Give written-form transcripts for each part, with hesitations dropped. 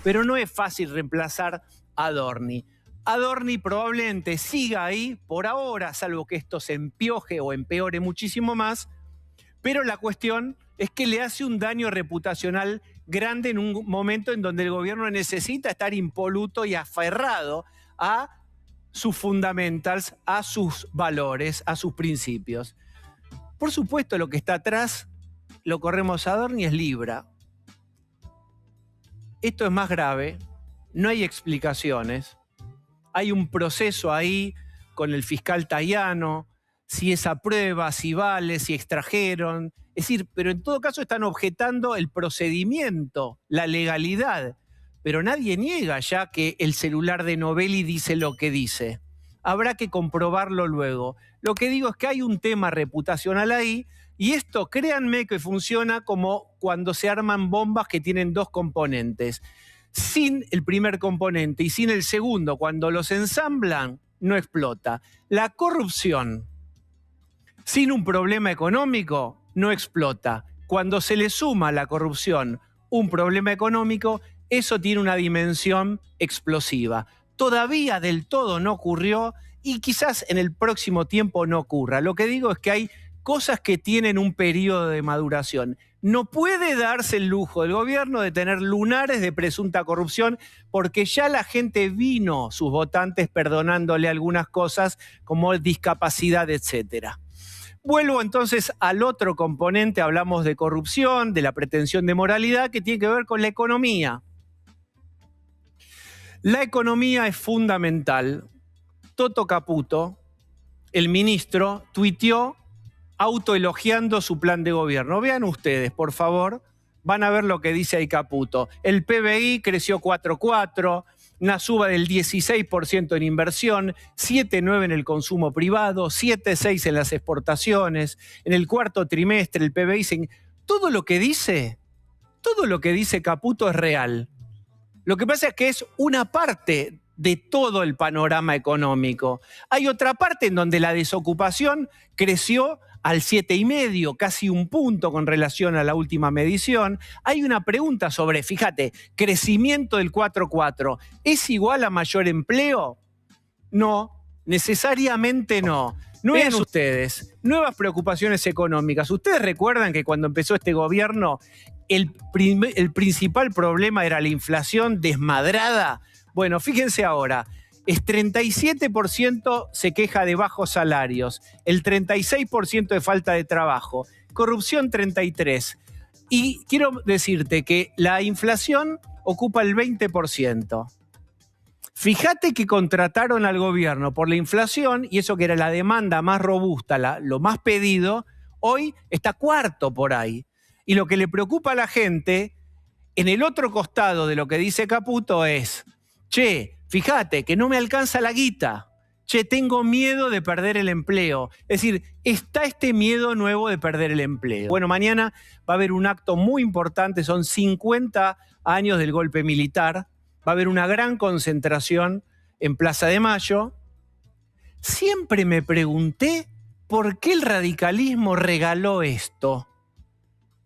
pero no es fácil reemplazar a Adorni. Adorni probablemente siga ahí por ahora, salvo que esto se empioje o empeore muchísimo más, pero la cuestión es que le hace un daño reputacional grande en un momento en donde el gobierno necesita estar impoluto y aferrado a sus fundamentals, a sus valores, a sus principios. Por supuesto, lo que está atrás, lo corremos a Adorni, es Libra. Esto es más grave, no hay explicaciones. Hay un proceso ahí con el fiscal Tayano, si es a prueba, si vale, si extrajeron. Es decir, pero en todo caso están objetando el procedimiento, la legalidad. Pero nadie niega ya que el celular de Novelli dice lo que dice. Habrá que comprobarlo luego. Lo que digo es que hay un tema reputacional ahí y esto, créanme que funciona como cuando se arman bombas que tienen dos componentes. Sin el primer componente y sin el segundo, cuando los ensamblan, no explota. La corrupción, sin un problema económico, no explota. Cuando se le suma a la corrupción un problema económico, eso tiene una dimensión explosiva. Todavía del todo no ocurrió y quizás en el próximo tiempo no ocurra. Lo que digo es que hay cosas que tienen un periodo de maduración. No puede darse el lujo del gobierno de tener lunares de presunta corrupción porque ya la gente vino, sus votantes, perdonándole algunas cosas como discapacidad, etcétera. Vuelvo entonces al otro componente, hablamos de corrupción, de la pretensión de moralidad, que tiene que ver con la economía. La economía es fundamental. Toto Caputo, el ministro, tuiteó autoelogiando su plan de gobierno. Vean ustedes, por favor, van a ver lo que dice ahí Caputo. El PBI creció 4,4%, una suba del 16% en inversión, 7,9% en el consumo privado, 7,6% en las exportaciones. En el cuarto trimestre el PBI... Todo lo que dice Caputo es real. Lo que pasa es que es una parte de todo el panorama económico. Hay otra parte en donde la desocupación creció al 7,5%, casi un punto con relación a la última medición. Hay una pregunta sobre, fíjate, crecimiento del 4,4%. ¿Es igual a mayor empleo? No, necesariamente no. No vean ustedes, nuevas preocupaciones económicas. ¿Ustedes recuerdan que cuando empezó este gobierno el principal problema era la inflación desmadrada? Bueno, fíjense ahora. Es 37% se queja de bajos salarios, el 36% de falta de trabajo, corrupción 33%. Y quiero decirte que la inflación ocupa el 20%. Fíjate que contrataron al gobierno por la inflación y eso que era la demanda más robusta, lo más pedido, hoy está cuarto por ahí. Y lo que le preocupa a la gente, en el otro costado de lo que dice Caputo es, che, fíjate que no me alcanza la guita. Che, tengo miedo de perder el empleo. Es decir, está este miedo nuevo de perder el empleo. Bueno, mañana va a haber un acto muy importante, son 50 años del golpe militar. Va a haber una gran concentración en Plaza de Mayo. Siempre me pregunté por qué el radicalismo regaló esto.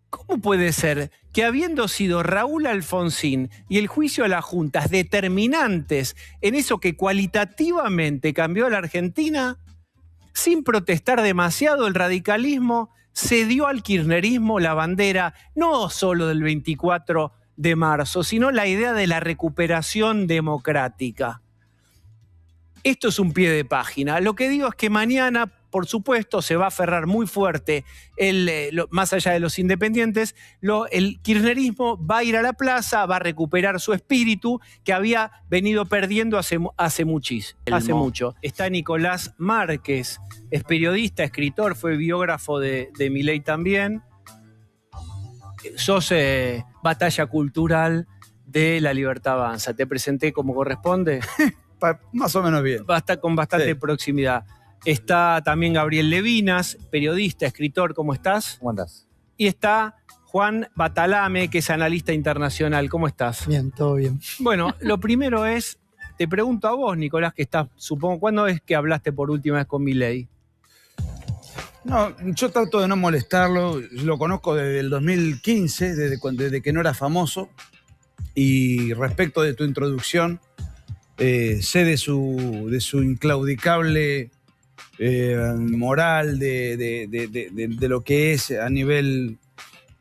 ¿Cómo puede ser que habiendo sido Raúl Alfonsín y el juicio a las juntas determinantes en eso que cualitativamente cambió a la Argentina, sin protestar demasiado el radicalismo cedió al kirchnerismo la bandera no solo del 24 de marzo, sino la idea de la recuperación democrática? Esto es un pie de página. Lo que digo es que mañana, por supuesto, se va a aferrar muy fuerte, más allá de los independientes, el kirchnerismo va a ir a la plaza, va a recuperar su espíritu que había venido perdiendo hace mucho. Está Nicolás Márquez, es periodista, escritor, fue biógrafo de Milei también. Sos batalla cultural de La Libertad Avanza. ¿Te presenté como corresponde? Más o menos bien. Con bastante proximidad. Está también Gabriel Levinas, periodista, escritor. ¿Cómo estás? ¿Cómo andás? Y está Juan Batalame, que es analista internacional. ¿Cómo estás? Bien, todo bien. Bueno, lo primero es, te pregunto a vos, Nicolás, que estás, supongo, ¿cuándo es que hablaste por última vez con Milei? No, yo trato de no molestarlo. Lo conozco desde el 2015, desde que no era famoso. Y respecto de tu introducción, sé de su inclaudicable moral, de lo que es a nivel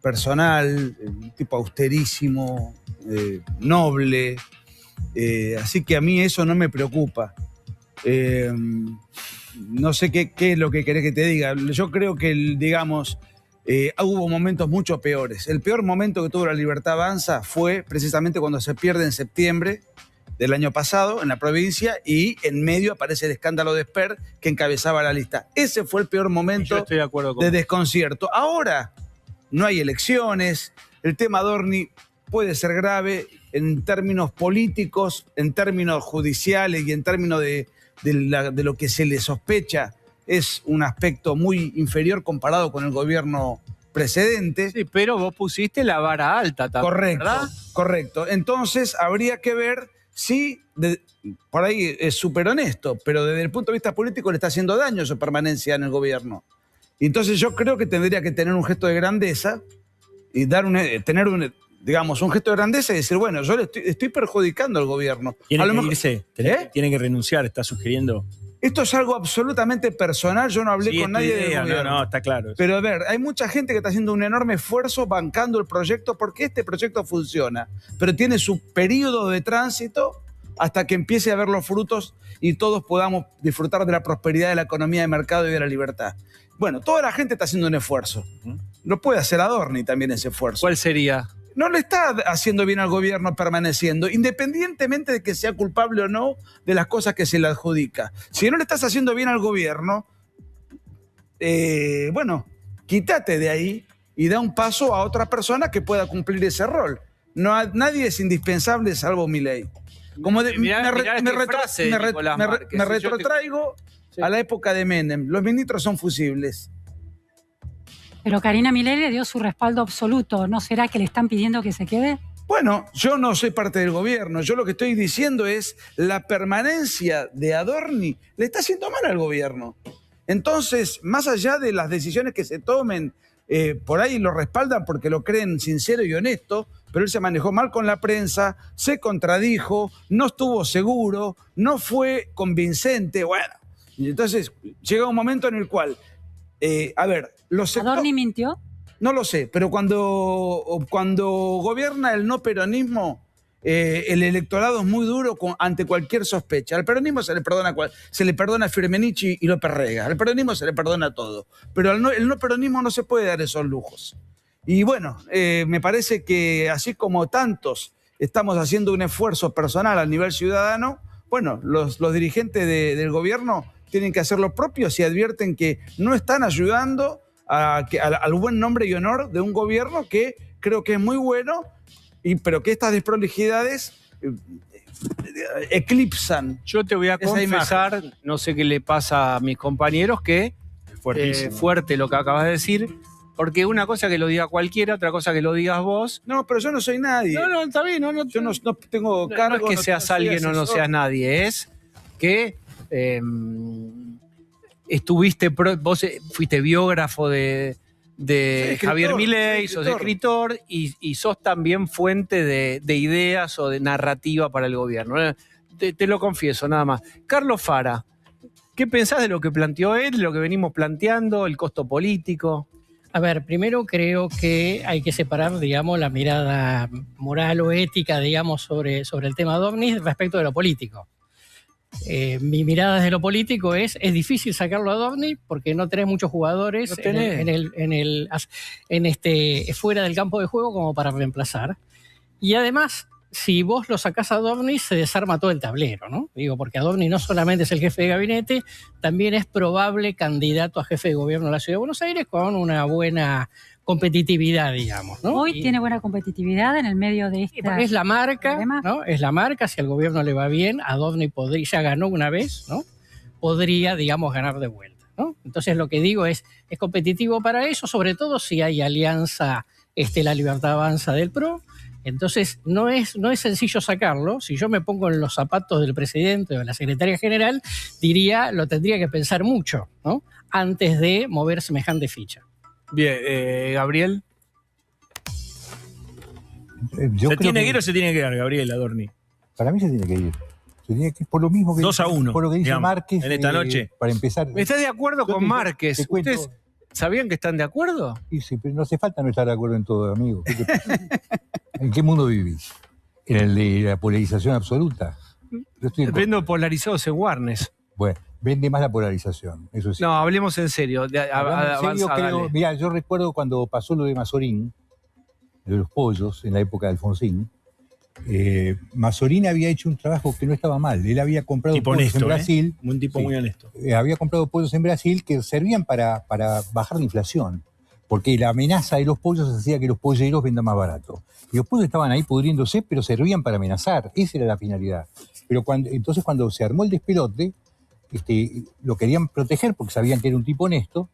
personal, un tipo austerísimo, noble. Así que a mí eso no me preocupa. No sé qué es lo que querés que te diga. Yo creo que, digamos, hubo momentos mucho peores. El peor momento que tuvo la Libertad Avanza fue precisamente cuando se pierde en septiembre del año pasado en la provincia y en medio aparece el escándalo de Esper que encabezaba la lista. Ese fue el peor momento. Yo estoy de acuerdo con de desconcierto. Ahora no hay elecciones, el tema Adorni puede ser grave en términos políticos, en términos judiciales y en términos de lo que se le sospecha. Es un aspecto muy inferior comparado con el gobierno precedente. Sí, pero vos pusiste la vara alta también, Correcto, ¿verdad? correcto. Entonces habría que ver si, por ahí es súper honesto, pero desde el punto de vista político le está haciendo daño su permanencia en el gobierno. Y entonces yo creo que tendría que tener un gesto de grandeza y tener un gesto de grandeza y decir, bueno, yo le estoy perjudicando al gobierno. Tiene A lo que mejor- irse, tiene que renunciar, está sugiriendo. Esto es algo absolutamente personal, yo no hablé Sí, con es tu nadie del idea, gobierno. no, está claro. Pero a ver, hay mucha gente que está haciendo un enorme esfuerzo bancando el proyecto porque este proyecto funciona, pero tiene su periodo de tránsito hasta que empiece a ver los frutos y todos podamos disfrutar de la prosperidad de la economía de mercado y de la libertad. Bueno, toda la gente está haciendo un esfuerzo. Lo puede hacer Adorni también ese esfuerzo. ¿Cuál sería? No le está haciendo bien al gobierno permaneciendo, independientemente de que sea culpable o no de las cosas que se le adjudica. Si no le estás haciendo bien al gobierno, bueno, quítate de ahí y da un paso a otra persona que pueda cumplir ese rol. Nadie es indispensable salvo Milei. Mirá esta frase de Nicolás Márquez. Me Si yo te- retrotraigo a la época de Menem. Los ministros son fusibles. Pero Karina Milei le dio su respaldo absoluto. ¿No será que le están pidiendo que se quede? Bueno, yo no soy parte del gobierno. Yo lo que estoy diciendo es la permanencia de Adorni le está haciendo mal al gobierno. Entonces, más allá de las decisiones que se tomen, por ahí lo respaldan porque lo creen sincero y honesto, pero él se manejó mal con la prensa, se contradijo, no estuvo seguro, no fue convincente. Bueno, y entonces llega un momento en el cual, a ver, los sectores... ¿Adorni mintió? No lo sé, pero cuando gobierna el no peronismo, el electorado es muy duro ante cualquier sospecha. Al peronismo se le perdona a Firmenich y López Rega. Al peronismo se le perdona todo. Pero el no peronismo no se puede dar esos lujos. Y bueno, me parece que así como tantos estamos haciendo un esfuerzo personal a nivel ciudadano, bueno, los dirigentes del gobierno tienen que hacer lo propio si advierten que no están ayudando al buen nombre y honor de un gobierno que creo que es muy bueno, pero que estas desprolijidades eclipsan. Yo te voy a esa confesar, no sé qué le pasa a mis compañeros, que fuerte lo que acabas de decir, porque una cosa que lo diga cualquiera, otra cosa que lo digas vos. No, pero yo no soy nadie. No, está bien. Yo no tengo cargo. No es que seas alguien o no seas nadie, es que vos fuiste biógrafo de Javier Milei, sos escritor y sos también fuente de ideas o de narrativa para el gobierno. Te lo confieso, nada más. Carlos Fara, ¿qué pensás de lo que planteó él, de lo que venimos planteando, el costo político? A ver, primero creo que hay que separar, digamos, la mirada moral o ética, digamos, sobre el tema de ovnis respecto de lo político. Mi mirada desde lo político es difícil sacarlo a Adorni porque no tenés muchos jugadores fuera del campo de juego como para reemplazar. Y además, si vos lo sacás a Adorni, se desarma todo el tablero, ¿no? Digo, porque Adorni no solamente es el jefe de gabinete, también es probable candidato a jefe de gobierno de la Ciudad de Buenos Aires con una buena competitividad, digamos, ¿no? Hoy tiene buena competitividad en el medio de esta... Es la marca, ¿no? Es la marca, si al gobierno le va bien, Adorni ya ganó una vez, ¿no? Podría, digamos, ganar de vuelta, ¿no? Entonces lo que digo es competitivo para eso, sobre todo si hay alianza La Libertad Avanza del PRO. Entonces no es sencillo sacarlo. Si yo me pongo en los zapatos del presidente o de la secretaria general, lo tendría que pensar mucho, ¿no? Antes de mover semejante ficha. Bien, Gabriel. Yo ¿Se creo tiene que ir o se tiene que quedar, Gabriel Adorni? Para mí se tiene que ir. Se tiene que ir por lo mismo que 2-1, por lo que dice digamos, Márquez. en esta noche. Para empezar. ¿Está de acuerdo Yo con te- Márquez? te cuento- ¿Ustedes sabían que están de acuerdo? Sí, pero no hace falta no estar de acuerdo en todo, amigo. ¿Qué te pasa? ¿En qué mundo vivís? ¿En el de la polarización absoluta? Yo estoy Viendo polarizados en Warnes. Bueno, vende más la polarización, eso sí. No, hablemos en serio. Hablando en serio, creo, mirá, yo recuerdo cuando pasó lo de Mazorín, de los pollos, en la época de Alfonsín, Mazorín había hecho un trabajo que no estaba mal. Él había comprado Tipo pollos honesto, en Brasil. Un tipo Sí. muy honesto. Había comprado pollos en Brasil que servían para bajar la inflación. Porque la amenaza de los pollos hacía que los polleros vendan más barato. Y los pollos estaban ahí pudriéndose, pero servían para amenazar. Esa era la finalidad. Pero entonces cuando se armó el despelote, lo querían proteger porque sabían que era un tipo honesto.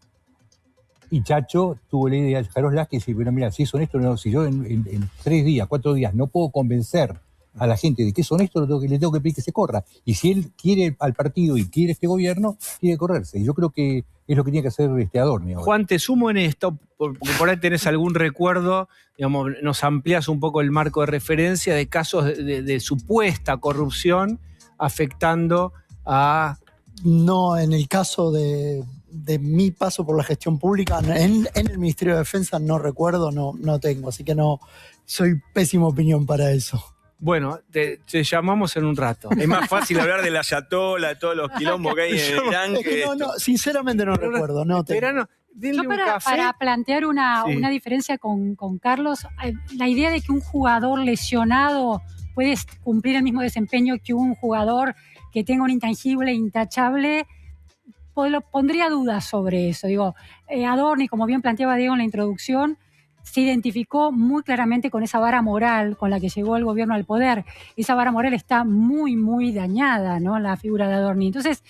Y Chacho tuvo la idea de Jaroslas que dice, pero mira, si es honesto, no, si yo en 3 días, 4 días no puedo convencer a la gente de que es honesto, le tengo que pedir que se corra. Y si él quiere al partido y quiere este gobierno, tiene que correrse. Y yo creo que es lo que tiene que hacer Adorni ahora. Juan, te sumo en esto, porque por ahí tenés algún recuerdo, digamos, nos amplías un poco el marco de referencia de casos de supuesta corrupción afectando a... No, en el caso de mi paso por la gestión pública, en el Ministerio de Defensa no recuerdo, no tengo, así que no soy pésima opinión para eso. Bueno, te llamamos en un rato. Es más fácil hablar de la Ayatollah, de todos los quilombos que hay en Irán. Es que no, sinceramente no recuerdo, no tengo. Verano, denle Yo un para café. plantear una diferencia con Carlos, la idea de que un jugador lesionado puede cumplir el mismo desempeño que un jugador que tenga un intangible intachable, pondría dudas sobre eso. Digo, Adorni, como bien planteaba Diego en la introducción, se identificó muy claramente con esa vara moral con la que llegó el gobierno al poder. Esa vara moral está muy, muy dañada, ¿no?, la figura de Adorni. Entonces,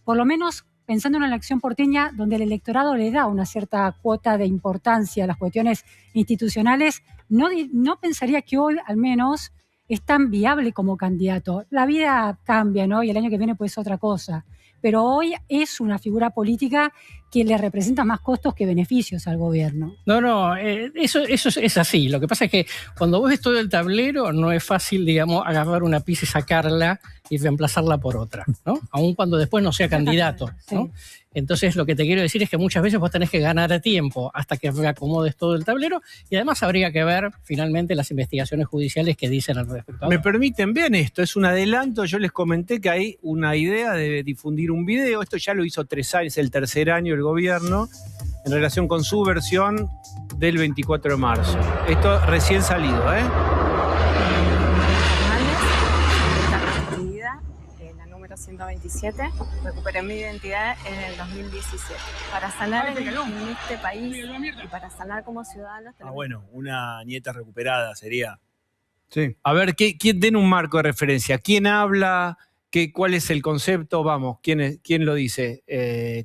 por lo menos pensando en una elección porteña donde el electorado le da una cierta cuota de importancia a las cuestiones institucionales, no pensaría que hoy, al menos, es tan viable como candidato. La vida cambia, ¿no? Y el año que viene puede ser otra cosa. Pero hoy es una figura política que le representa más costos que beneficios al gobierno. No, eso es así. Lo que pasa es que cuando vos ves todo el tablero, no es fácil, digamos, agarrar una pieza y sacarla y reemplazarla por otra, ¿no? Aun cuando después no sea candidato, ¿no? Sí. Entonces, lo que te quiero decir es que muchas veces vos tenés que ganar tiempo hasta que reacomodes todo el tablero, y además habría que ver finalmente las investigaciones judiciales que dicen al respecto. Me permiten, bien, esto es un adelanto. Yo les comenté que hay una idea de difundir un video. Esto ya lo hizo 3 años, el tercer año el gobierno, en relación con su versión del 24 de marzo. Esto recién salido, ¿eh? La número 127, recuperé mi identidad en el 2017. Para sanar en este país y para sanar como ciudadanos... Bueno, una nieta recuperada sería. Sí. A ver, ¿quién den un marco de referencia? ¿Quién habla? ¿Cuál es el concepto? Vamos, ¿quién lo dice?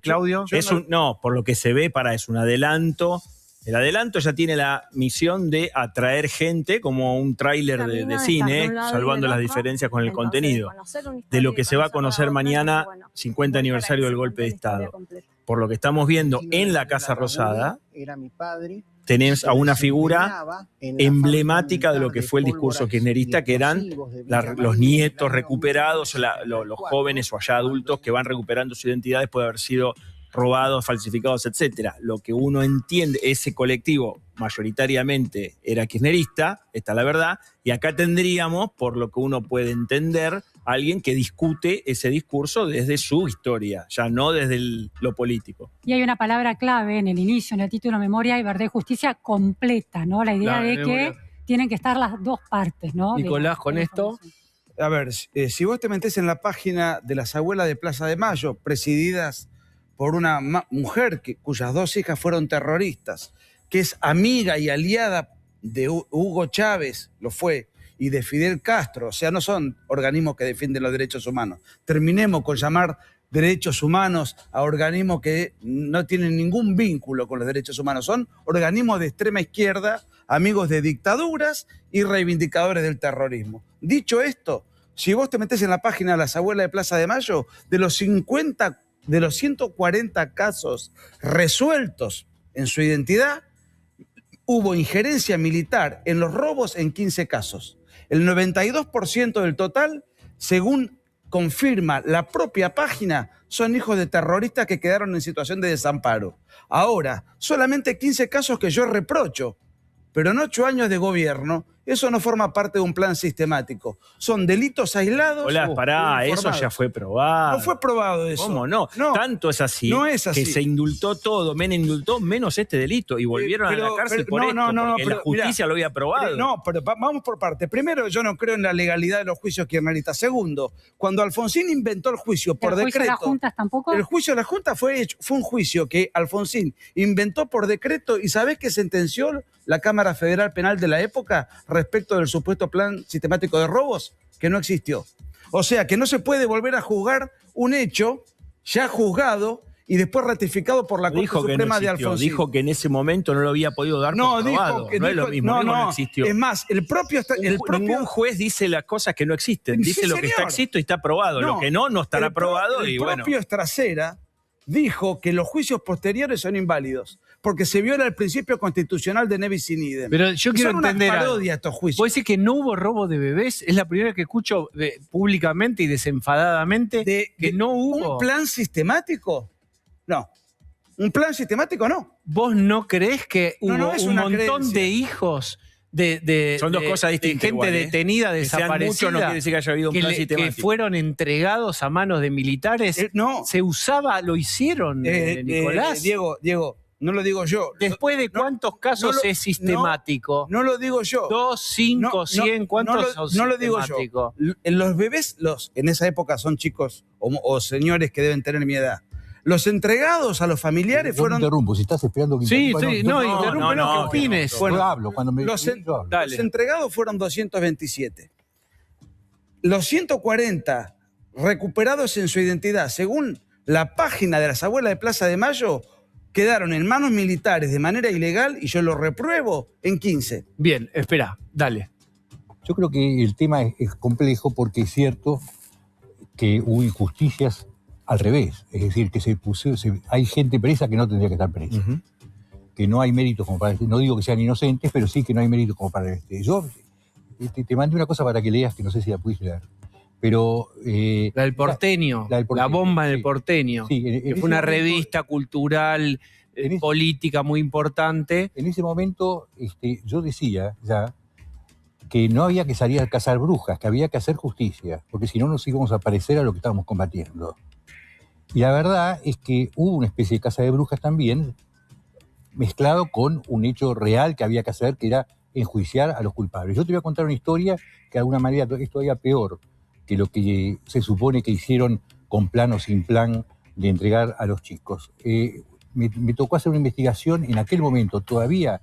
¿Claudio? No, por lo que se ve, es un adelanto. El adelanto ya tiene la misión de atraer gente como un tráiler de cine, salvando las diferencias con el contenido. De lo que se va a conocer mañana, 50 aniversario del golpe de Estado. Por lo que estamos viendo en la Casa Rosada, tenés a una figura emblemática de lo que fue el discurso kirchnerista, que eran los nietos recuperados, los jóvenes o allá adultos que van recuperando su identidad después de haber sido robados, falsificados, etcétera. Lo que uno entiende, ese colectivo mayoritariamente era kirchnerista, esta es la verdad, y acá tendríamos, por lo que uno puede entender, alguien que discute ese discurso desde su historia, ya no desde lo político. Y hay una palabra clave en el inicio, en el título Memoria y Verdad y Justicia completa, ¿no? La idea de que tienen que estar las dos partes, ¿no? Nicolás, con esto. A ver, si vos te metés en la página de las abuelas de Plaza de Mayo, presididas por una mujer cuyas 2 hijas fueron terroristas, que es amiga y aliada de Hugo Chávez, lo fue, y de Fidel Castro, o sea, no son organismos que defienden los derechos humanos. Terminemos con llamar derechos humanos a organismos que no tienen ningún vínculo con los derechos humanos. Son organismos de extrema izquierda, amigos de dictaduras y reivindicadores del terrorismo. Dicho esto, si vos te metés en la página de las abuelas de Plaza de Mayo, de los 140 casos resueltos en su identidad, hubo injerencia militar en los robos en 15 casos. El 92% del total, según confirma la propia página, son hijos de terroristas que quedaron en situación de desamparo. Ahora, solamente 15 casos que yo reprocho, pero en 8 años de gobierno, eso no forma parte de un plan sistemático. Son delitos aislados. Hola, pará, eso ya fue probado. No fue probado eso. ¿Cómo no? No, tanto es así, no es así. que se indultó todo, Menem indultó menos este delito y volvieron a la cárcel por esto, porque la justicia lo había probado. Pero vamos por parte. Primero, yo no creo en la legalidad de los juicios kirchneristas. Segundo, cuando Alfonsín inventó el juicio por decreto... ¿El juicio de las juntas tampoco? El juicio de la Junta fue un juicio que Alfonsín inventó por decreto y ¿sabés qué sentenció la Cámara Federal Penal de la época respecto del supuesto plan sistemático de robos? Que no existió. O sea, que no se puede volver a juzgar un hecho ya juzgado y después ratificado por la Corte Suprema de Alfonsín. Dijo que en ese momento no lo había podido dar por probado. No es lo mismo, no existió. Es más, el propio... Ningún juez dice las cosas que no existen. Dice sí, lo que está existo y está probado. Lo que no estará probado. El propio Estracera dijo que los juicios posteriores son inválidos porque se viola el principio constitucional de Nevis in idem. Pero yo quiero entender una parodia estos juicios. ¿Vos decís que no hubo robo de bebés? Es la primera que escucho públicamente y desenfadadamente que no hubo. ¿Un plan sistemático? No. ¿Un plan sistemático? No. ¿Vos no creés que hubo un montón creencia de hijos son dos cosas distintas, de gente detenida, desaparecida, mucho no quiere decir que haya habido un plan sistemático, que fueron entregados a manos de militares? No. Se usaba, lo hicieron, Nicolás. Diego, no lo digo yo. ¿Después de cuántos casos es sistemático? No lo digo yo. 2, 5, 100, ¿cuántos son no lo digo yo. Los bebés, en esa época son chicos o señores que deben tener mi edad. Los entregados a los familiares fueron... No interrumpo, si estás esperando que... Sí, interrumpe, no, que opines. Bueno, yo hablo, cuando me... Los entregados fueron 227. Los 140 recuperados en su identidad, según la página de las abuelas de Plaza de Mayo, quedaron en manos militares de manera ilegal, y yo lo repruebo, en 15. Bien, espera, dale. Yo creo que el tema es complejo porque es cierto que hubo injusticias al revés, es decir, que hay gente presa que no tendría que estar presa, que no hay méritos como para... No digo que sean inocentes, pero sí que no hay méritos como para... Yo te mandé una cosa para que leas, que no sé si la pudiste leer, pero... la del Porteño, la bomba del Porteño, sí, que fue una revista cultural, política muy importante. En ese momento yo decía ya que no había que salir a cazar brujas, que había que hacer justicia, porque si no nos íbamos a parecer a lo que estábamos combatiendo. Y la verdad es que hubo una especie de caza de brujas también, mezclado con un hecho real que había que hacer, que era enjuiciar a los culpables. Yo te voy a contar una historia que de alguna manera es todavía peor que lo que se supone que hicieron con plan o sin plan de entregar a los chicos. Me tocó hacer una investigación en aquel momento, todavía,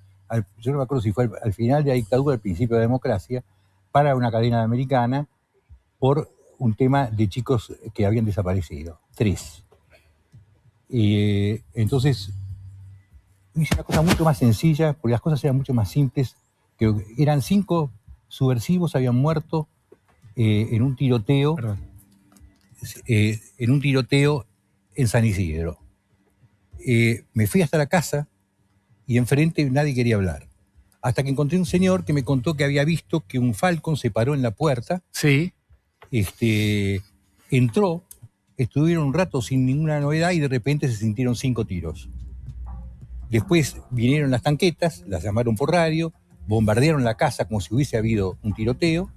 yo no me acuerdo si fue al final de la dictadura, al principio de la democracia, para una cadena americana por un tema de chicos que habían desaparecido, 3. Entonces, hice una cosa mucho más sencilla, porque las cosas eran mucho más simples, que eran 5 subversivos, habían muerto en un tiroteo, en San Isidro. Me fui hasta la casa y enfrente nadie quería hablar. Hasta que encontré un señor que me contó que había visto que un Falcon se paró en la puerta. Sí. Entró, estuvieron un rato sin ninguna novedad y de repente se sintieron 5 tiros. Después vinieron las tanquetas, las llamaron por radio, bombardearon la casa como si hubiese habido un tiroteo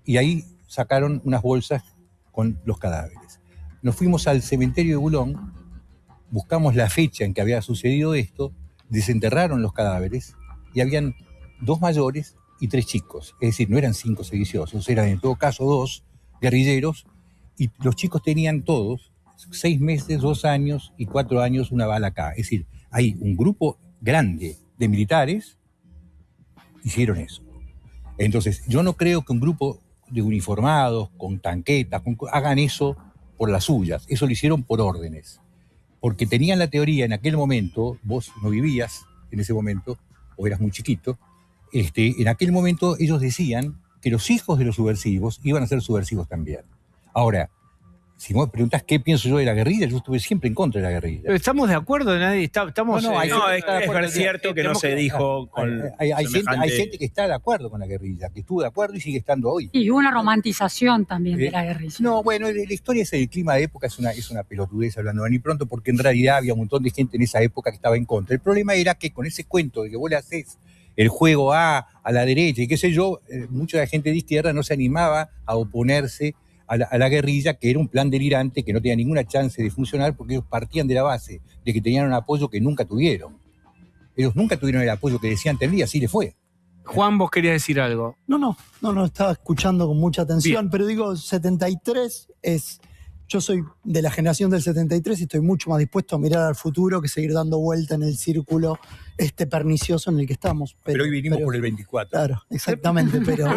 y ahí sacaron unas bolsas con los cadáveres. Nos fuimos al cementerio de Bulón, buscamos la fecha en que había sucedido esto, desenterraron los cadáveres y habían 2 mayores y 3 chicos. Es decir, no eran 5 sediciosos, eran en todo caso 2 guerrilleros y los chicos tenían todos 6 meses, 2 años y 4 años una bala acá. Es decir, hay un grupo grande de militares hicieron eso. Entonces, yo no creo que un grupo de uniformados, con tanquetas, hagan eso por las suyas. Eso lo hicieron por órdenes. Porque tenían la teoría en aquel momento, vos no vivías en ese momento, o eras muy chiquito, en aquel momento ellos decían que los hijos de los subversivos iban a ser subversivos también. Ahora, Si vos me preguntás qué pienso yo de la guerrilla, yo estuve siempre en contra de la guerrilla. Pero ¿estamos de acuerdo? Nadie estamos... Es cierto que no se dijo con hay gente que está de acuerdo con la guerrilla, que estuvo de acuerdo y sigue estando hoy. Y hubo una romantización también de la guerrilla. No, bueno, la historia es el clima de época, es una pelotudez hablando de ni pronto, porque en realidad había un montón de gente en esa época que estaba en contra. El problema era que con ese cuento de que vos le haces el juego a la derecha y qué sé yo, mucha de la gente de izquierda no se animaba a oponerse a la guerrilla, que era un plan delirante que no tenía ninguna chance de funcionar porque ellos partían de la base de que tenían un apoyo que nunca tuvieron. Ellos nunca tuvieron el apoyo que decían tener y así les fue. Juan, vos querías decir algo. No, estaba escuchando con mucha atención, Bien. pero digo, 73 es... Yo soy de la generación del 73 y estoy mucho más dispuesto a mirar al futuro que seguir dando vuelta en el círculo pernicioso en el que estamos. Pero hoy vinimos por el 24. Claro, exactamente, pero...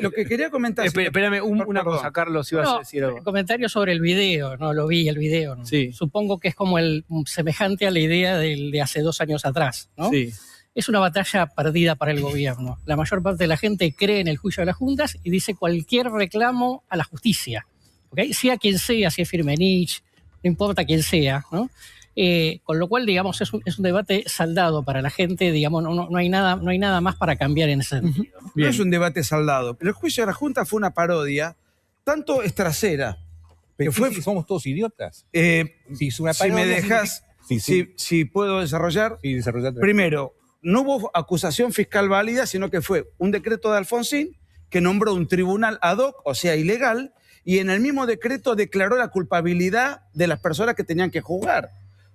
Lo que quería comentar... Espérame, una cosa, Carlos, ibas a decir algo. Comentario sobre el video, no lo vi el video. ¿no? Sí. Supongo que es como semejante a la idea de hace 2 años atrás, ¿no? Sí. Es una batalla perdida para el gobierno. La mayor parte de la gente cree en el juicio de las juntas y dice cualquier reclamo a la justicia. ¿Okay? Sea quien sea, si es Firmenich, no importa quién sea, ¿no? Con lo cual, digamos, es un debate saldado para la gente, digamos, no hay nada más para cambiar en ese sentido. ¿no? No es un debate saldado, pero el juicio de la Junta fue una parodia, tanto estrasera, que fue... ¿Somos todos idiotas? Si me dejas, si puedo desarrollar. Sí, desarrollar. Primero, no hubo acusación fiscal válida, sino que fue un decreto de Alfonsín que nombró un tribunal ad hoc, o sea, ilegal, y en el mismo decreto declaró la culpabilidad de las personas que tenían que juzgar.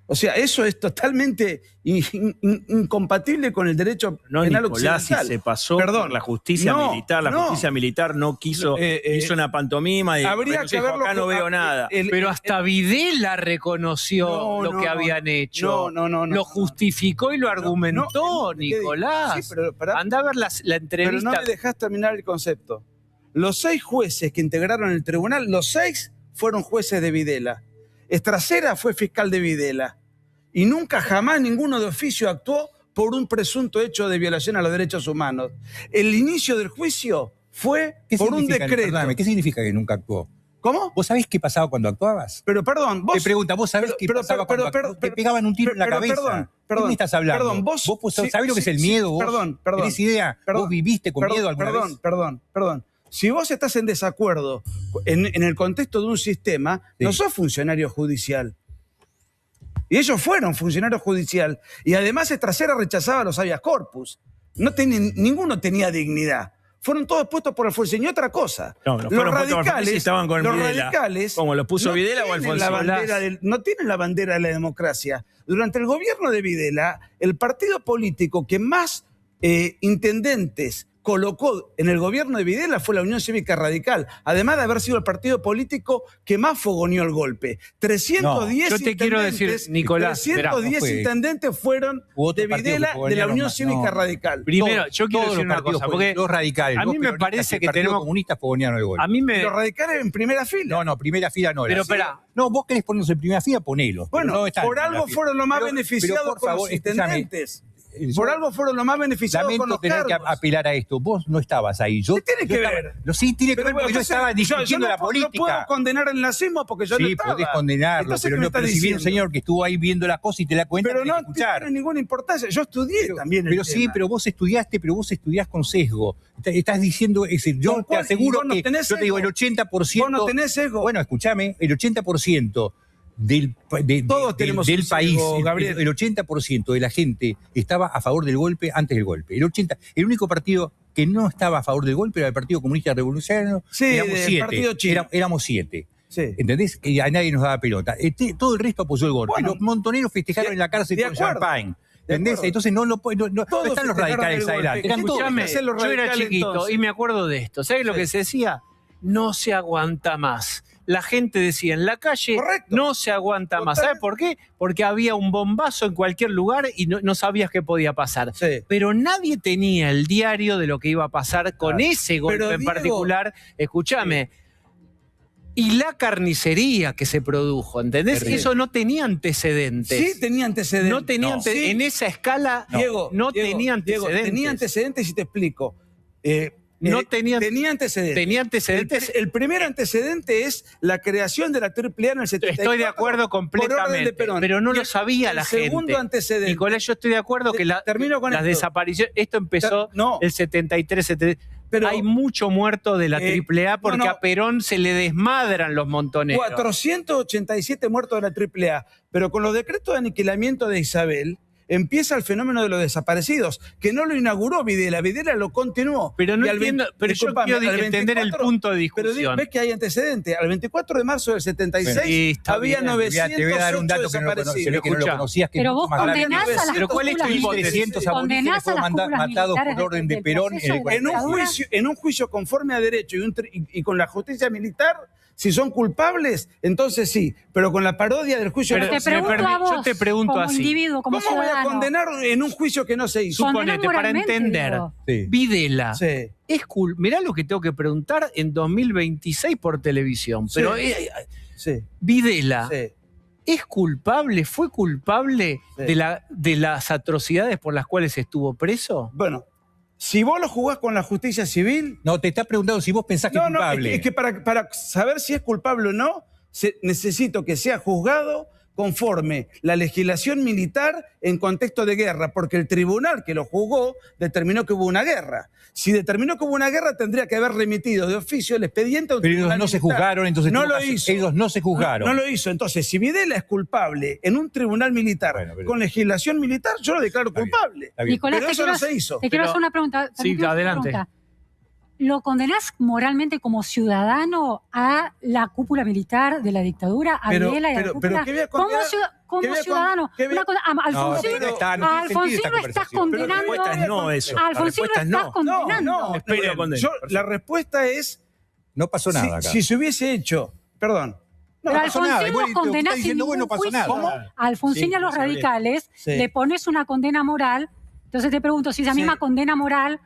O sea, eso es totalmente incompatible con el derecho penal occidental. Si se pasó por la justicia militar. La justicia militar no quiso, hizo una pantomima y habría que verlo, acá no veo nada. Pero hasta Videla reconoció lo que habían hecho. Lo justificó y lo argumentó, Nicolás. Sí, pero anda a ver la entrevista. Pero no me dejás terminar el concepto. Los 6 jueces que integraron el tribunal, los 6 fueron jueces de Videla. Estrasera fue fiscal de Videla. Y nunca jamás ninguno de oficio actuó por un presunto hecho de violación a los derechos humanos. El inicio del juicio fue por un decreto. Perdóname, ¿qué significa que nunca actuó? ¿Cómo? ¿Vos sabés qué pasaba cuando actuabas? Pero perdón, vos... Te pregunta, ¿vos sabés qué pasaba cuando actuabas? Te pegaban un tiro en la cabeza. ¿Qué me estás hablando? Perdón, vos sabés lo que es el miedo, vos. Perdón. ¿Tenés idea? ¿Vos viviste con miedo alguna vez? Perdón. Si vos estás en desacuerdo en el contexto de un sistema, no sos funcionario judicial. Y ellos fueron funcionarios judicial. Y además Estrasera rechazaba los habeas corpus. Ninguno tenía dignidad. Fueron todos puestos por Alfonsín. Y otra cosa, los radicales estaban con los Videla. radicales ¿Cómo los puso Videla o Alfonsín? No tienen la bandera de la democracia. Durante el gobierno de Videla, el partido político que más intendentes colocó en el gobierno de Videla fue la Unión Cívica Radical, además de haber sido el partido político que más fogoneó el golpe. 310 yo te quiero decir, Nicolás, 310 intendentes fueron de Videla, de la Unión Cívica Radical. Primero, yo quiero decir una cosa, porque los radicales, a mí me parece que tenemos... comunistas fogonearon el golpe. Los radicales en primera fila. No, primera fila no. Pero espera. No, vos querés ponerlos en primera fila, ponelos. Bueno, por algo fueron los más beneficiados con los intendentes. Por algo fueron los más beneficiados con los cargos. Lamento tener que apelar a esto. Vos no estabas ahí. ¿Qué tiene que ver? Sí, tiene que ver porque yo estaba discutiendo la política. No puedo condenar el nazismo porque yo no estaba. Sí, podés condenarlo, pero si viene un señor que estuvo ahí viendo la cosa y te la cuenta, pero no tiene ninguna importancia. Yo estudié también el tema. Sí, pero vos estudiás con sesgo. Estás diciendo, yo te aseguro que, yo te digo, el 80%... Vos no tenés sesgo. Bueno, escúchame, el 80% del país, Gabriel. El 80% de la gente estaba a favor del golpe antes del golpe. El único partido que no estaba a favor del golpe era el Partido Comunista Revolucionario. Éramos 7. Sí. ¿Entendés? Que a nadie nos daba pelota. Todo el resto apoyó el golpe. Bueno, los montoneros festejaron en la cárcel con champán. ¿Entendés? Entonces no están los radicales adelante. Escuchame, yo era chiquito y me acuerdo de esto. ¿Sabés lo que se decía? No se aguanta más. La gente decía en la calle, no se aguanta más. ¿Sabes por qué? Porque había un bombazo en cualquier lugar y no sabías qué podía pasar. Sí. Pero nadie tenía el diario de lo que iba a pasar con ese golpe en particular. Escúchame. Y la carnicería que se produjo, ¿entendés? Sí. Eso no tenía antecedentes. Sí, tenía antecedentes. No tenía antecedentes. En esa escala, Diego, tenía antecedentes. Tenía antecedentes y te explico. no tenía antecedentes. Tenía antecedentes. El primer antecedente es la creación de la AAA en el 74. Estoy de acuerdo completamente, pero no lo sabía la gente. El segundo antecedente. Nicolás, yo estoy de acuerdo que las desapariciones, esto empezó el 73, 73. Pero hay mucho muerto de la AAA porque a Perón se le desmadran los montoneros. 487 muertos de la AAA, pero con los decretos de aniquilamiento de Isabel empieza el fenómeno de los desaparecidos, que no lo inauguró Videla, Videla lo continuó. Pero no entiendo, pero yo quiero entender el punto de discusión. Pero ves que hay antecedentes. Al 24 de marzo del 76 había 908 te voy a dar un dato desaparecidos. que no lo conocías. Pero vos condenás a las pero ¿cuál es tu hipótesis? Condenás a las cúpulas matados por orden de Perón en un juicio conforme a derecho y con la justicia militar. Si son culpables, entonces sí, pero con la parodia del juicio... Pero yo te pregunto así. ¿Cómo voy a condenar en un juicio que no se hizo? Suponete, para entender, Videla, mirá lo que tengo que preguntar en 2026 por televisión, pero Videla, ¿es culpable, fue culpable de las atrocidades por las cuales estuvo preso? Bueno, si vos lo jugás con la justicia civil... No, te está preguntando si vos pensás que es culpable. Es que para saber si es culpable o no, necesito que sea juzgado conforme la legislación militar en contexto de guerra, porque el tribunal que lo juzgó determinó que hubo una guerra. Si determinó que hubo una guerra, tendría que haber remitido de oficio el expediente a un tribunal Pero ellos no se juzgaron, entonces... No lo hizo. Ellos no se juzgaron. No lo hizo. Entonces, si Videla es culpable en un tribunal militar con legislación militar, yo lo declaro culpable. Nicolás, pero eso no se hizo. Te quiero hacer una pregunta. Sí, adelante. ¿Lo condenás moralmente como ciudadano a la cúpula militar de la dictadura, a Videla y a la cúpula? Como ciudadano. Alfonsín no estás condenando. Alfonsín no estás condenando. La respuesta es... No pasó nada acá. Si se hubiese hecho... Perdón. No pasó nada. Alfonsín lo condenás sin ningún juicio. A Alfonsín y a los radicales le pones una condena moral. Entonces te pregunto, si esa misma condena moral,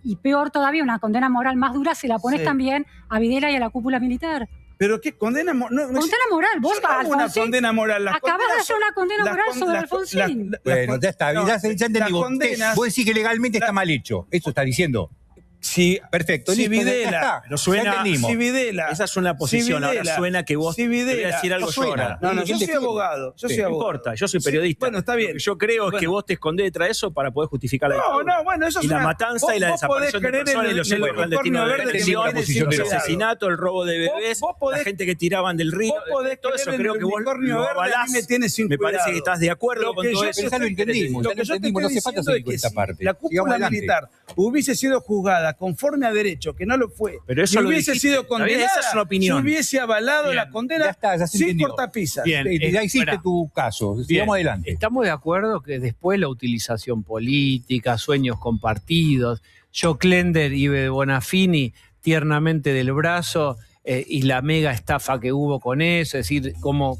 y peor todavía, una condena moral más dura, se la pones también a Videla y a la cúpula militar. ¿Pero qué condena moral? Condena moral, vos una condena moral. Acabas de hacer una condena moral sobre Alfonsín. Bueno, ya está, ya entendí. Vos decís que legalmente está mal hecho. Eso está diciendo. Sí, perfecto. Si Videla, si Videla, esa es una posición. Ahora suena que vos te voy a decir algo yo ahora. No, yo soy abogado. No importa, yo soy periodista. Bueno, está bien. Lo que yo creo es que vos te escondés detrás de eso para poder justificar la dictadura. Bueno, eso es la matanza y la desaparición de personas, los secuestros clandestinos de detención, el asesinato, el robo de bebés, la gente que tiraban del río. Todo eso creo que vos lo avalás. Me parece que estás de acuerdo con todo eso. Ya lo entendimos. Lo que yo te estoy diciendo es que si la cúpula militar hubiese sido juzgada conforme a derecho, que no lo fue, pero eso si hubiese sido condenada, esa es una opinión. Si hubiese avalado la condena sin cortapisas. Bien, ya hiciste tu caso. Sigamos adelante. Estamos de acuerdo que después la utilización política, sueños compartidos, Joe Klender y Bonafini tiernamente del brazo, y la mega estafa que hubo con eso, es decir, cómo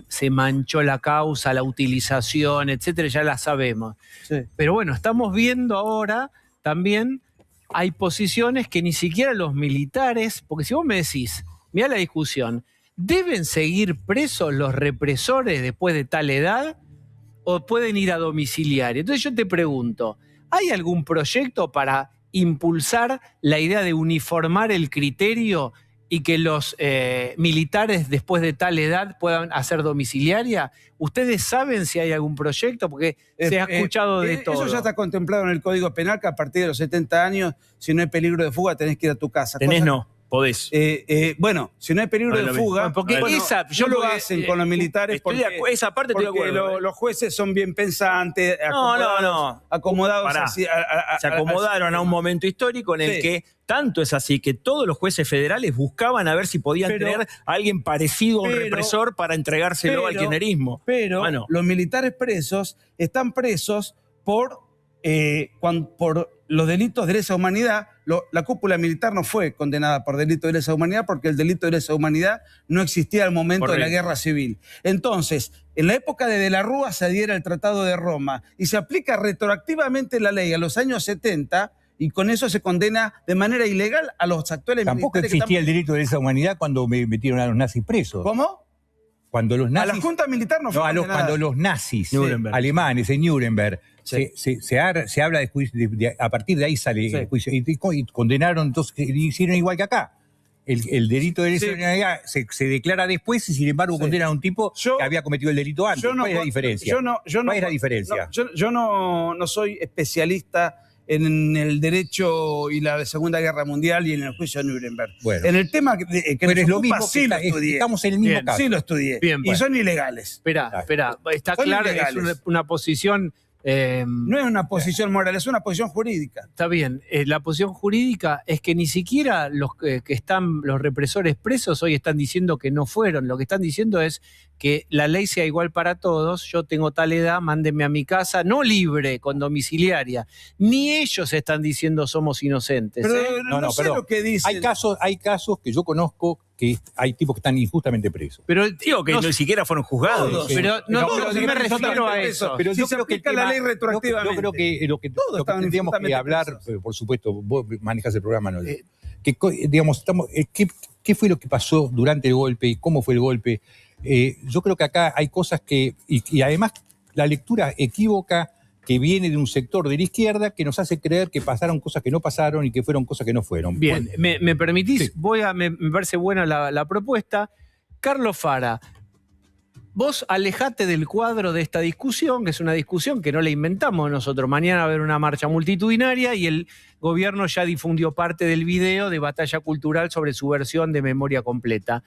se manchó la causa, la utilización, etcétera, ya la sabemos. Pero bueno, estamos viendo ahora también hay posiciones que ni siquiera los militares, porque si vos me decís, mirá la discusión, ¿deben seguir presos los represores después de tal edad o pueden ir a domiciliario? Entonces yo te pregunto, ¿hay algún proyecto para impulsar la idea de uniformar el criterio y que los militares después de tal edad puedan hacer domiciliaria? ¿Ustedes saben si hay algún proyecto? Porque se ha escuchado de todo. Eso ya está contemplado en el Código Penal, que a partir de los 70 años, si no hay peligro de fuga, tenés que ir a tu casa. Podés. Bueno, si no hay peligro de fuga, porque yo lo hacen con los militares porque esa parte estoy de acuerdo. Los jueces son bien pensantes, acomodados se acomodaron a un momento histórico en el que tanto es así que todos los jueces federales buscaban a ver si podían tener a alguien parecido a un represor para entregárselo al kirchnerismo. Pero los militares presos están presos por los delitos de lesa humanidad. La cúpula militar no fue condenada por delito de lesa humanidad porque el delito de lesa humanidad no existía al momento de la guerra civil. Entonces, en la época de la Rúa se adhiera el Tratado de Roma y se aplica retroactivamente la ley a los años 70 y con eso se condena de manera ilegal a los actuales militares. Tampoco existía el delito de lesa humanidad cuando metieron a los nazis presos. ¿Cómo? Cuando los nazis, a la Junta Militar no fue condenada. Cuando los nazis alemanes en Nuremberg se habla de juicio, a partir de ahí sale el juicio. Y condenaron, entonces hicieron igual que acá. El delito de lesa humanidad se declara después y sin embargo condenan a un tipo que había cometido el delito antes. ¿Cuál es la diferencia? ¿Cuál es la diferencia? Yo no soy especialista en el derecho y la Segunda Guerra Mundial y en el juicio de Nuremberg. Bueno, en el tema que pero es lo ocupa, mismo, sí lo estudié. Estamos en el mismo caso. Sí lo estudié. Bien, bueno. Y son ilegales. Espera, está Son claro, ilegales. es una posición... No es una posición moral, es una posición jurídica. Está bien, la posición jurídica es que ni siquiera los que están, los represores presos hoy están diciendo que no fueron. Lo que están diciendo es que la ley sea igual para todos. Yo tengo tal edad, mándenme a mi casa, no libre, con domiciliaria. Ni ellos están diciendo somos inocentes. Pero no sé perdón. lo que dicen. Hay casos que yo conozco que hay tipos que están injustamente presos. Pero digo que ni siquiera fueron juzgados. Todos. Pero no me refiero a eso. eso. Pero Si yo se creo que aplica la ley retroactivamente. Yo creo que lo que tendríamos que injustamente hablar, presos. por supuesto, vos manejas el programa, ¿no? Digamos, ¿qué fue lo que pasó durante el golpe y cómo fue el golpe? Yo creo que acá hay cosas que, y además la lectura equívoca que viene de un sector de la izquierda que nos hace creer que pasaron cosas que no pasaron y que fueron cosas que no fueron. Bien, ¿me permitís? Sí. Me parece buena la propuesta. Carlos Fara, vos alejate del cuadro de esta discusión, que es una discusión que no la inventamos nosotros. Mañana va a haber una marcha multitudinaria y el gobierno ya difundió parte del video de Batalla Cultural sobre su versión de Memoria Completa.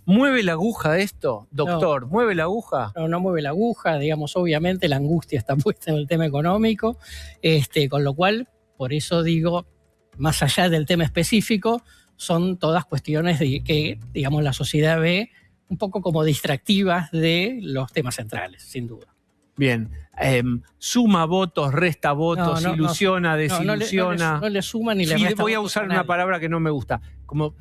¿Mueve la aguja esto, doctor? No. ¿Mueve la aguja? No mueve la aguja, digamos, obviamente la angustia está puesta en el tema económico, con lo cual, por eso digo, más allá del tema específico, son todas cuestiones que, digamos, la sociedad ve un poco como distractivas de los temas centrales, sin duda. Bien. Suma votos, resta votos, ilusiona, desilusiona. No le suma ni le resta. Voy a usar una palabra que no me gusta, como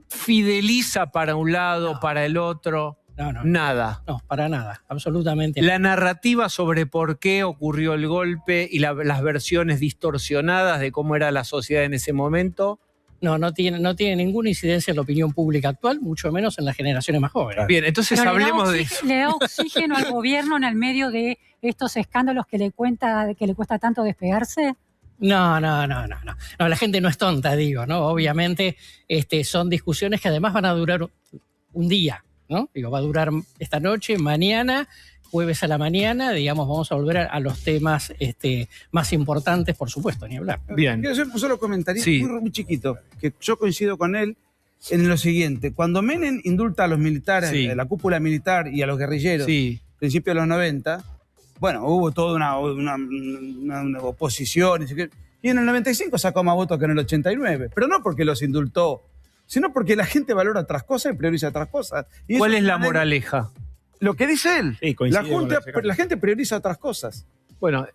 fideliza para un lado, para el otro. Nada. No, para nada, absolutamente. La narrativa sobre por qué ocurrió el golpe y las versiones distorsionadas de cómo era la sociedad en ese momento. No tiene ninguna incidencia en la opinión pública actual, mucho menos en las generaciones más jóvenes. Bien, entonces hablemos de eso. ¿Le da oxígeno al gobierno en el medio de estos escándalos que le cuesta tanto despegarse? No, la gente no es tonta, digo, ¿no? Obviamente son discusiones que además van a durar un día, ¿no? Digo, va a durar esta noche, mañana, jueves a la mañana, digamos, vamos a volver a los temas más importantes, por supuesto, ni hablar. Bien. Quiero hacer un solo comentario Sí. muy chiquito, que yo coincido con él en lo siguiente. Cuando Menem indulta a los militares, Sí. a la cúpula militar y a los guerrilleros, Sí. principios de los 90, bueno, hubo toda una oposición. Y en el 95 sacó más votos que en el 89. Pero no porque los indultó, sino porque la gente valora otras cosas y prioriza otras cosas. Y ¿Cuál eso es la una ley- moraleja? Lo que dice él. Sí, coincido con La gente prioriza otras cosas. Bueno,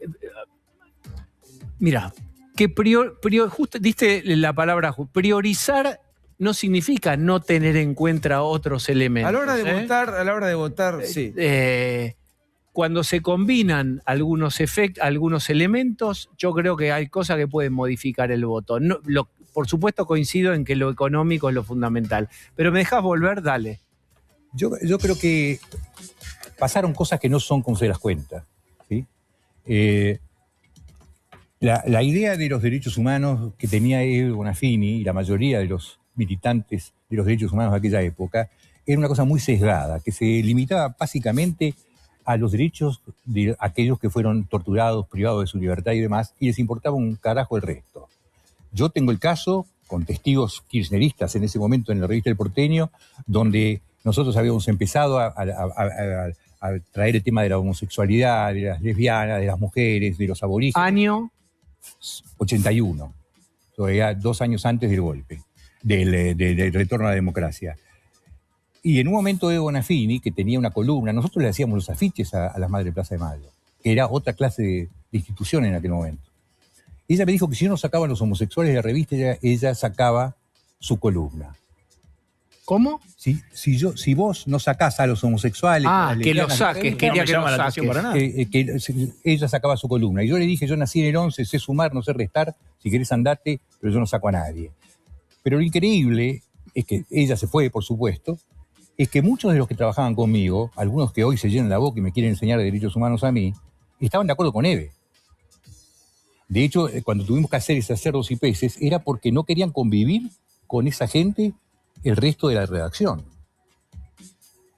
mira, que justo diste la palabra priorizar no significa no tener en cuenta otros elementos. A la hora de votar, sí. Cuando se combinan algunos elementos, yo creo que hay cosas que pueden modificar el voto. Por supuesto coincido en que lo económico es lo fundamental. Pero ¿me dejas volver? Dale. Yo creo que pasaron cosas que no son como se las cuenta. ¿Sí? La idea de los derechos humanos que tenía Evo Bonafini y la mayoría de los militantes de los derechos humanos de aquella época era una cosa muy sesgada, que se limitaba básicamente a los derechos de aquellos que fueron torturados, privados de su libertad y demás, y les importaba un carajo el resto. Yo tengo el caso con testigos kirchneristas en ese momento en la revista El Porteño, donde nosotros habíamos empezado a traer el tema de la homosexualidad, de las lesbianas, de las mujeres, de los aborígenes. Año 81, todavía 2 años antes del golpe, del retorno a la democracia. Y en un momento Evo Bonafini, que tenía una columna, nosotros le hacíamos los afiches a las Madres de Plaza de Mayo, que era otra clase de institución en aquel momento. Ella me dijo que si yo no sacaba a los homosexuales de la revista, ella sacaba su columna. ¿Cómo? Si vos no sacás a los homosexuales... que lo saques, quería que lo saques. Ella sacaba su columna. Y yo le dije, yo nací en el 11, sé sumar, no sé restar, si querés andate, pero yo no saco a nadie. Pero lo increíble es que ella se fue, por supuesto, es que muchos de los que trabajaban conmigo, algunos que hoy se llenan la boca y me quieren enseñar de derechos humanos a mí, estaban de acuerdo con Eve. De hecho, cuando tuvimos que hacer esas cerdos y peces, era porque no querían convivir con esa gente el resto de la redacción.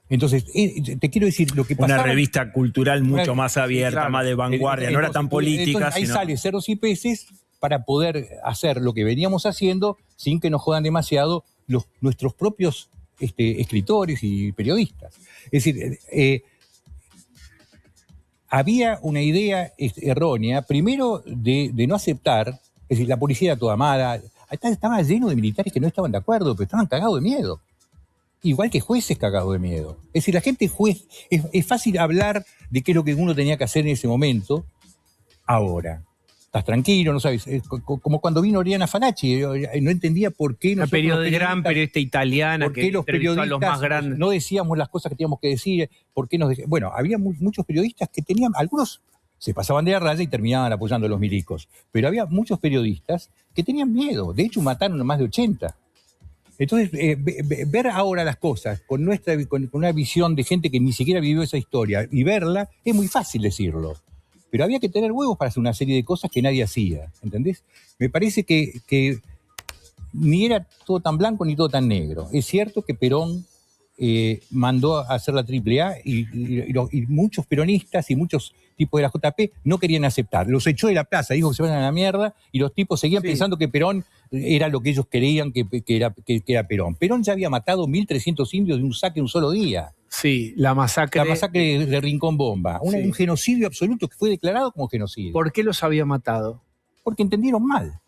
Entonces, te quiero decir, lo que pasaba... Una revista cultural mucho más abierta, más de vanguardia, no era tan política. Ahí sale Cerdos y Peces para poder hacer lo que veníamos haciendo sin que nos jodan demasiado nuestros propios escritores y periodistas. Es decir, había una idea errónea, primero de no aceptar, es decir, la policía era toda mala, estaba lleno de militares que no estaban de acuerdo, pero estaban cagados de miedo. Igual que jueces cagados de miedo. Es decir, la gente es fácil hablar de qué es lo que uno tenía que hacer en ese momento, ahora. Estás tranquilo, no sabes. Como cuando vino Oriana Fanacci, no entendía por qué una gran periodista italiana que los entrevistó a los más grandes. No decíamos las cosas que teníamos que decir, por qué bueno, había muchos periodistas que tenían, algunos se pasaban de la raya y terminaban apoyando a los milicos, pero había muchos periodistas que tenían miedo. De hecho, mataron a más de 80. Entonces, ver ahora las cosas con una visión de gente que ni siquiera vivió esa historia y verla, es muy fácil decirlo. Pero había que tener huevos para hacer una serie de cosas que nadie hacía, ¿entendés? Me parece que ni era todo tan blanco ni todo tan negro. Es cierto que Perón mandó a hacer la AAA y muchos peronistas y muchos tipos de la JP no querían aceptar. Los echó de la plaza, dijo que se vayan a la mierda y los tipos seguían pensando que Perón era lo que ellos creían que era Perón. Perón ya había matado 1.300 indios de un saque en un solo día. Sí, la masacre de Rincón Bomba. Un genocidio absoluto que fue declarado como genocidio. ¿Por qué los había matado? Porque entendieron mal.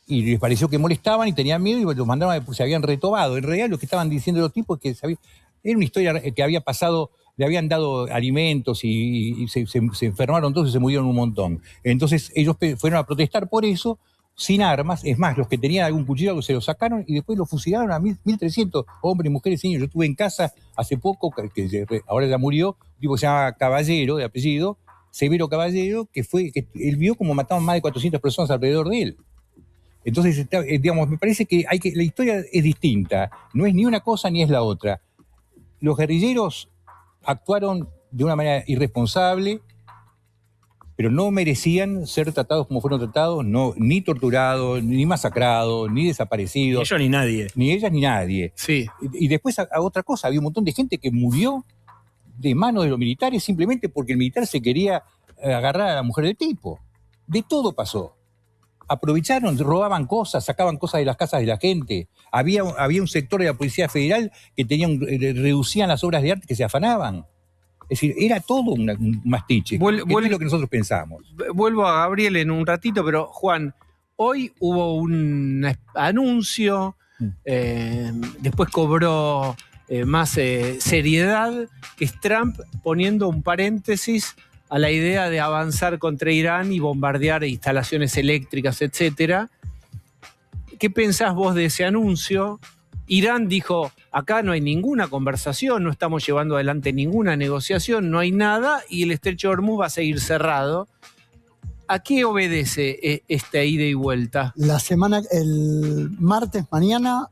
Y les pareció que molestaban y tenían miedo y los mandaron, se habían retobado. En realidad lo que estaban diciendo los tipos es que era una historia que había pasado, le habían dado alimentos y se enfermaron todos y se murieron un montón. Entonces ellos fueron a protestar por eso, sin armas. Es más, los que tenían algún cuchillo se lo sacaron y después lo fusilaron a 1.300 hombres, mujeres y niños. Yo estuve en casa hace poco, que ahora ya murió, un tipo que se llama Caballero, de apellido, Severo Caballero, que él vio como mataban más de 400 personas alrededor de él. Entonces, digamos, me parece que la historia es distinta. No es ni una cosa ni es la otra. Los guerrilleros actuaron de una manera irresponsable, pero no merecían ser tratados como fueron tratados, ni torturados, ni masacrados, ni desaparecidos. Ni ellos ni nadie. Ni ellas ni nadie. Sí. Y después, a otra cosa, había un montón de gente que murió de manos de los militares simplemente porque el militar se quería agarrar a la mujer del tipo. De todo pasó. Aprovecharon, robaban cosas, sacaban cosas de las casas de la gente. Había un sector de la Policía Federal que reducían las obras de arte que se afanaban. Es decir, era todo un mastiche, que no es lo que nosotros pensamos. Vuelvo a Gabriel en un ratito, pero Juan, hoy hubo un anuncio, después cobró más seriedad, que es Trump poniendo un paréntesis a la idea de avanzar contra Irán y bombardear instalaciones eléctricas, etc. ¿Qué pensás vos de ese anuncio? Irán dijo, acá no hay ninguna conversación, no estamos llevando adelante ninguna negociación, no hay nada, y el estrecho de Hormuz va a seguir cerrado. ¿A qué obedece esta ida y vuelta? El martes mañana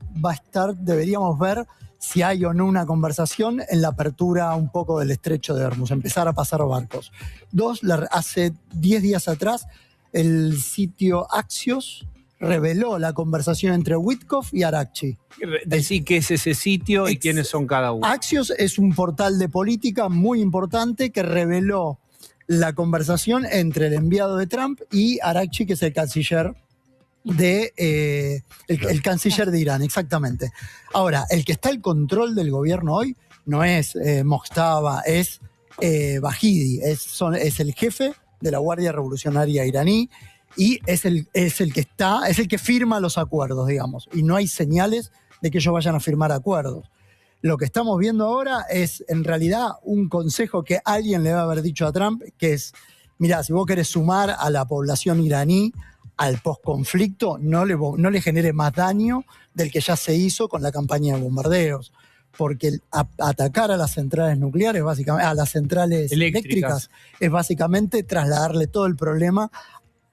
deberíamos ver si hay o no una conversación en la apertura un poco del estrecho de Hormuz, empezar a pasar barcos. Hace 10 días atrás, el sitio Axios reveló la conversación entre Witkoff y Araghchi. Decí qué es ese sitio y quiénes son cada uno. Axios es un portal de política muy importante que reveló la conversación entre el enviado de Trump y Araghchi, que es el canciller el canciller de Irán, exactamente. Ahora, el que está al control del gobierno hoy no es Mojtaba, es Bahidi, es el jefe de la Guardia Revolucionaria iraní y es el que firma los acuerdos, digamos, y no hay señales de que ellos vayan a firmar acuerdos. Lo que estamos viendo ahora es, en realidad, un consejo que alguien le va a haber dicho a Trump, que es, mirá, si vos querés sumar a la población iraní al posconflicto, no le genere más daño del que ya se hizo con la campaña de bombardeos. Porque atacar a las centrales nucleares, básicamente, a las centrales eléctricas, es básicamente trasladarle todo el problema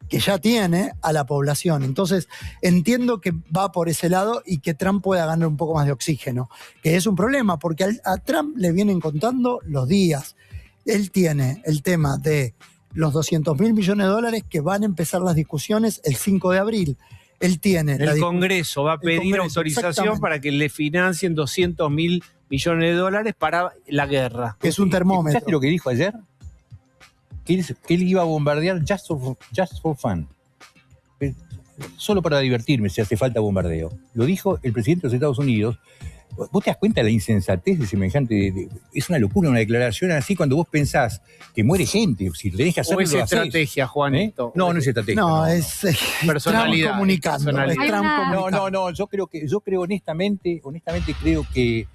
que ya tiene a la población. Entonces, entiendo que va por ese lado y que Trump pueda ganar un poco más de oxígeno, que es un problema, porque a Trump le vienen contando los días. Él tiene el tema de los 200.000 millones de dólares que van a empezar las discusiones el 5 de abril. Él tiene... El Congreso va a pedir autorización para que le financien 200.000 millones de dólares para la guerra. Que es un termómetro. ¿Escuchaste lo que dijo ayer? Que él iba a bombardear just for fun. Solo para divertirme si hace falta bombardeo. Lo dijo el presidente de los Estados Unidos. ¿Vos te das cuenta de la insensatez de semejante? Es una locura una declaración así cuando vos pensás que muere gente. Si tenés que hacerlo, ¿O es estrategia, Juanito? No, no es estrategia. No, es personalidad. Trump comunicando. No, yo creo honestamente creo que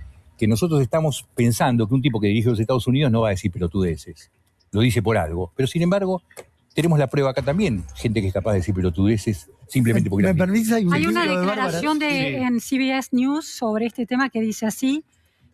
nosotros estamos pensando que un tipo que dirige los Estados Unidos no va a decir pelotudeces. Lo dice por algo. Pero sin embargo, tenemos la prueba acá también. Gente que es capaz de decir pelotudeces simplemente porque ¿Me permitís? Hay una declaración en CBS News sobre este tema que dice así: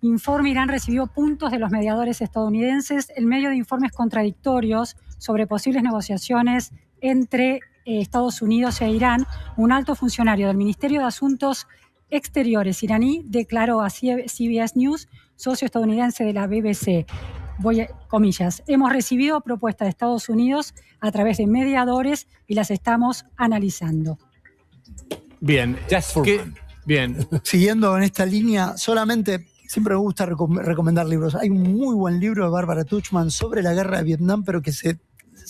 informe Irán recibió puntos de los mediadores estadounidenses en medio de informes contradictorios sobre posibles negociaciones entre Estados Unidos e Irán. Un alto funcionario del Ministerio de Asuntos Exteriores iraní declaró a CBS News, socio estadounidense de la BBC, comillas, hemos recibido propuestas de Estados Unidos a través de mediadores y las estamos analizando. Bien. Bien. Siguiendo en esta línea, solamente siempre me gusta recomendar libros. Hay un muy buen libro de Bárbara Tuchman sobre la guerra de Vietnam, pero que se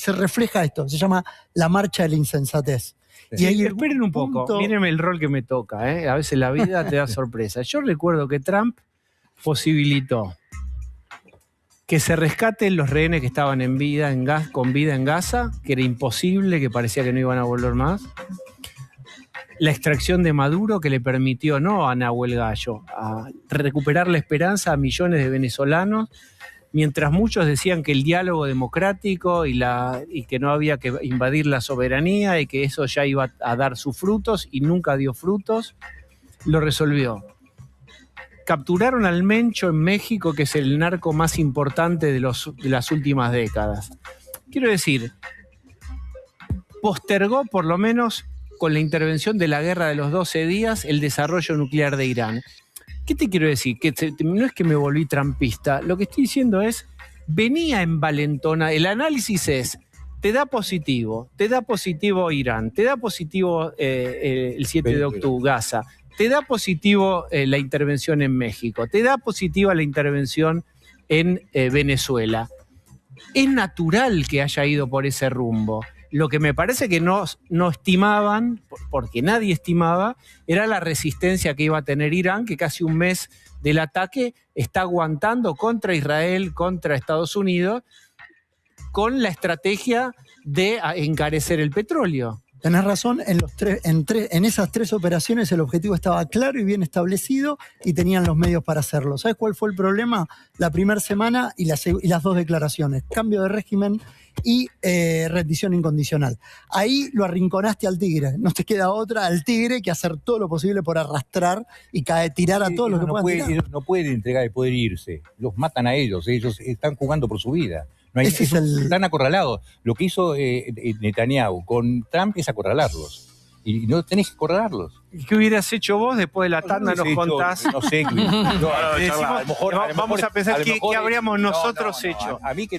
refleja esto. Se llama La marcha de la insensatez. Sí, y ahí esperen un poco, mírenme el rol que me toca. A veces la vida te da sorpresa. Yo recuerdo que Trump posibilitó que se rescaten los rehenes que estaban con vida en Gaza, que era imposible, que parecía que no iban a volver más. La extracción de Maduro, que le permitió, no a Nahuel Gallo, a recuperar la esperanza a millones de venezolanos, mientras muchos decían que el diálogo democrático y que no había que invadir la soberanía y que eso ya iba a dar sus frutos, y nunca dio frutos, lo resolvió. Capturaron al Mencho en México, que es el narco más importante de las últimas décadas. Quiero decir, postergó por lo menos con la intervención de la guerra de los 12 días el desarrollo nuclear de Irán. ¿Qué te quiero decir? Que no es que me volví trampista, lo que estoy diciendo es, venía envalentona, el análisis es, te da positivo Irán, te da positivo el 7 de octubre, Gaza, te da positivo la intervención en México, te da positiva la intervención en Venezuela. Es natural que haya ido por ese rumbo. Lo que me parece que no estimaban, porque nadie estimaba, era la resistencia que iba a tener Irán, que casi un mes del ataque está aguantando contra Israel, contra Estados Unidos, con la estrategia de encarecer el petróleo. Tenés razón, en esas tres operaciones el objetivo estaba claro y bien establecido y tenían los medios para hacerlo. ¿Sabes cuál fue el problema? La primera semana y las dos declaraciones: cambio de régimen y rendición incondicional. Ahí lo arrinconaste al tigre. No te queda otra al tigre que hacer todo lo posible por arrastrar y tirar a todos los que puedan tirar. Ellos no pueden entregar el poder e irse. Los matan a ellos. Ellos están jugando por su vida. Están acorralados. Lo que hizo Netanyahu con Trump es acorralarlos. Y no tenés que acorralarlos. ¿Y qué hubieras hecho vos después de la tanda? Nos contás. No sé. Vamos a pensar qué habríamos nosotros hecho. A mí que